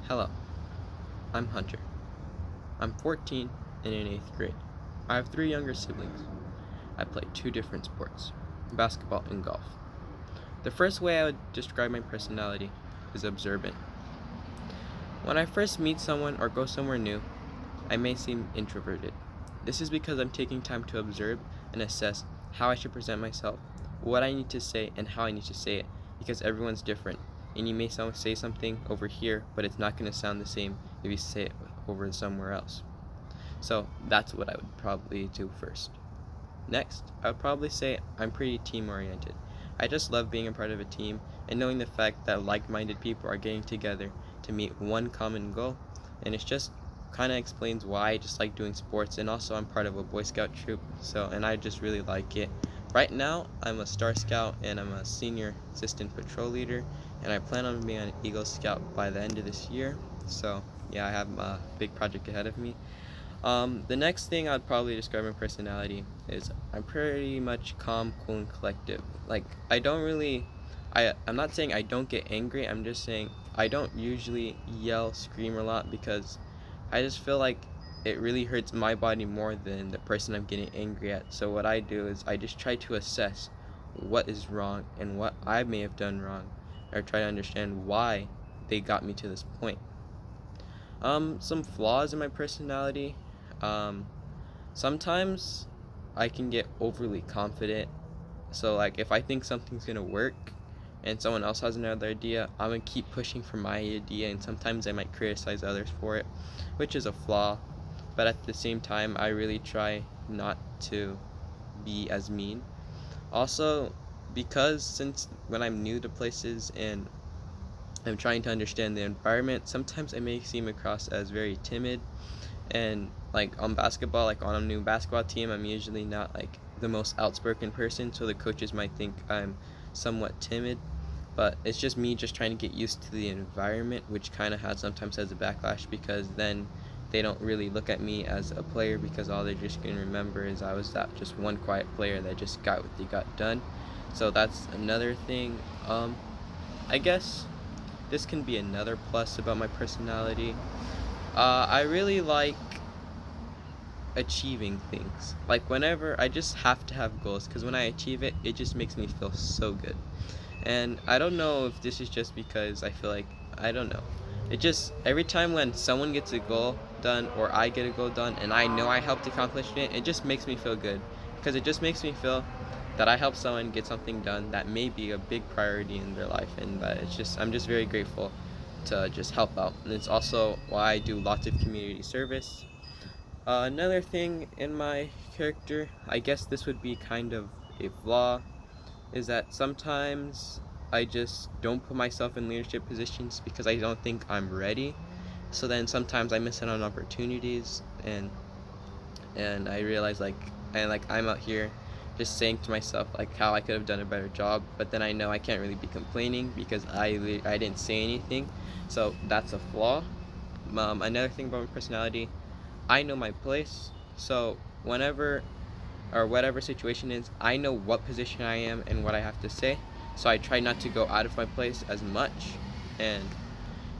Hello, I'm Hunter. I'm 14 and in 8th grade. I have three younger siblings. I play two different sports, basketball and golf. The first way I would describe my personality is observant. When I first meet someone or go somewhere new, I may seem introverted. This is because I'm taking time to observe and assess how I should present myself, what I need to say, and how I need to say it, because everyone's different. And you may say something over here, but it's not going to sound the same if you say it over somewhere else. So that's what I would probably do first. Next, I would probably say I'm pretty team oriented. I just love being a part of a team and knowing the fact that like minded people are getting together to meet one common goal. And it's just kind of explains why I just like doing sports, and also I'm part of a Boy Scout troop, and I just really like it. Right now, I'm a Star Scout and I'm a senior assistant patrol leader, and I plan on being an Eagle Scout by the end of this year. So, yeah, I have a big project ahead of me. The next thing I'd probably describe my personality is I'm pretty much calm, cool, and collective. Like I don't really, I'm not saying I don't get angry. I'm just saying I don't usually yell, scream a lot because I just feel like it really hurts my body more than the person I'm getting angry at. So what I do is I just try to assess what is wrong and what I may have done wrong, or try to understand why they got me to this point. Some flaws in my personality. Um, Sometimes I can get overly confident. So like if I think something's gonna work and someone else has another idea, I'm gonna keep pushing for my idea, and sometimes I might criticize others for it, which is a flaw. But at the same time, I really try not to be as mean. Also, because since when I'm new to places and I'm trying to understand the environment, sometimes I may seem across as very timid, and like on basketball, like on a new basketball team, I'm usually not like the most outspoken person, so the coaches might think I'm somewhat timid. But it's just me just trying to get used to the environment, which kind of has sometimes has a backlash, because then they don't really look at me as a player, because all they're just gonna remember is I was that just one quiet player that just got what they got done. So that's another thing. I guess this can be another plus about my personality. I really like achieving things. Like whenever I just have to have goals, because when I achieve it, it just makes me feel so good. And I don't know if this is just because I feel like, I don't know. It just every time when someone gets a goal done or I get a goal done and I know I helped accomplish it, it just makes me feel good, because it just makes me feel that I helped someone get something done that may be a big priority in their life, and that it's just I'm just very grateful to just help out. And it's also why I do lots of community service. Another thing in my character, I guess this would be kind of a flaw, is that sometimes I just don't put myself in leadership positions because I don't think I'm ready. So then sometimes I miss out on opportunities, and I realize like I'm out here just saying to myself like how I could have done a better job, but then I know I can't really be complaining because I didn't say anything. So that's a flaw. Another thing about my personality, I know my place. So whenever or whatever situation is, I know what position I am and what I have to say. So I try not to go out of my place as much. And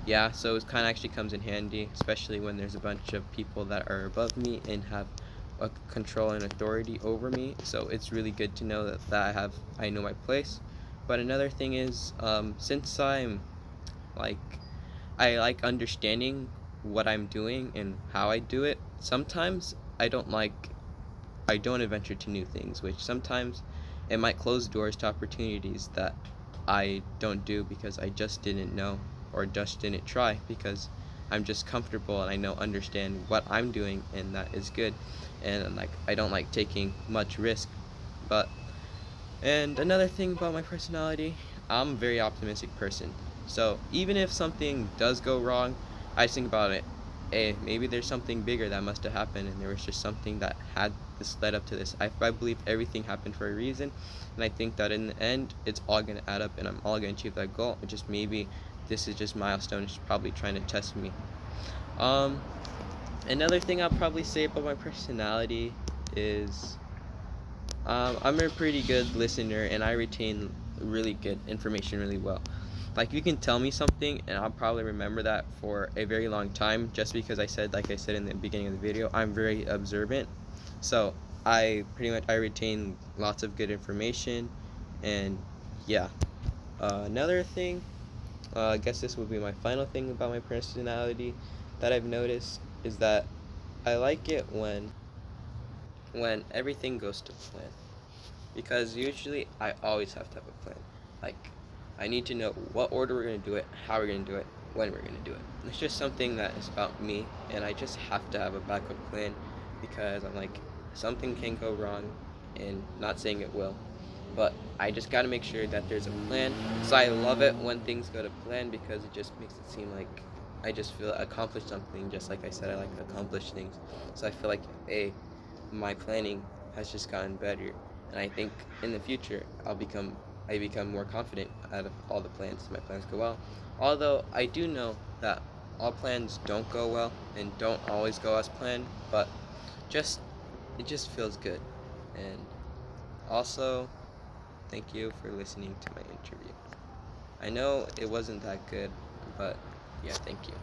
yeah, so it kind of actually comes in handy, especially when there's a bunch of people that are above me and have a control and authority over me. So it's really good to know that I know my place. But another thing is, since like I like understanding what I'm doing and how I do it, sometimes I don't adventure to new things, which sometimes it might close doors to opportunities that I don't do because I just didn't know or just didn't try, because I'm just comfortable and I know understand what I'm doing, and that is good. And like I don't like taking much risk. But and another thing about my personality, I'm a very optimistic person. So even if something does go wrong, I just think about it. Hey, maybe there's something bigger that must have happened, and there was just something that had this led up to this. I believe everything happened for a reason, and I think that in the end, it's all gonna add up, and I'm all gonna achieve that goal. It just maybe this is just milestone. It's probably trying to test me. Um, Another thing I'll probably say about my personality is I'm a pretty good listener and I retain really good information really well. like, you can tell me something and I'll probably remember that for a very long time, just because like I said in the beginning of the video, I'm very observant. So I retain lots of good information. And yeah, another thing, I guess this would be my final thing about my personality that I've noticed, is that I like it when everything goes to plan, because usually I always have to have a plan. Like, I need to know what order we're gonna do it, how we're gonna do it, when we're gonna do it. It's just something that is about me, and I just have to have a backup plan, because I'm like, something can go wrong, and not saying it will, but I just gotta make sure that there's a plan. So I love it when things go to plan, because it just makes it seem like I just feel accomplished something. Just like I said, I like to accomplish things. So I feel like my planning has just gotten better, and I think in the future I become more confident out of all the plans. My plans go well, although I do know that all plans don't go well and don't always go as planned, but just it just feels good. And also, thank you for listening to my interview. I know it wasn't that good, but yeah, thank you.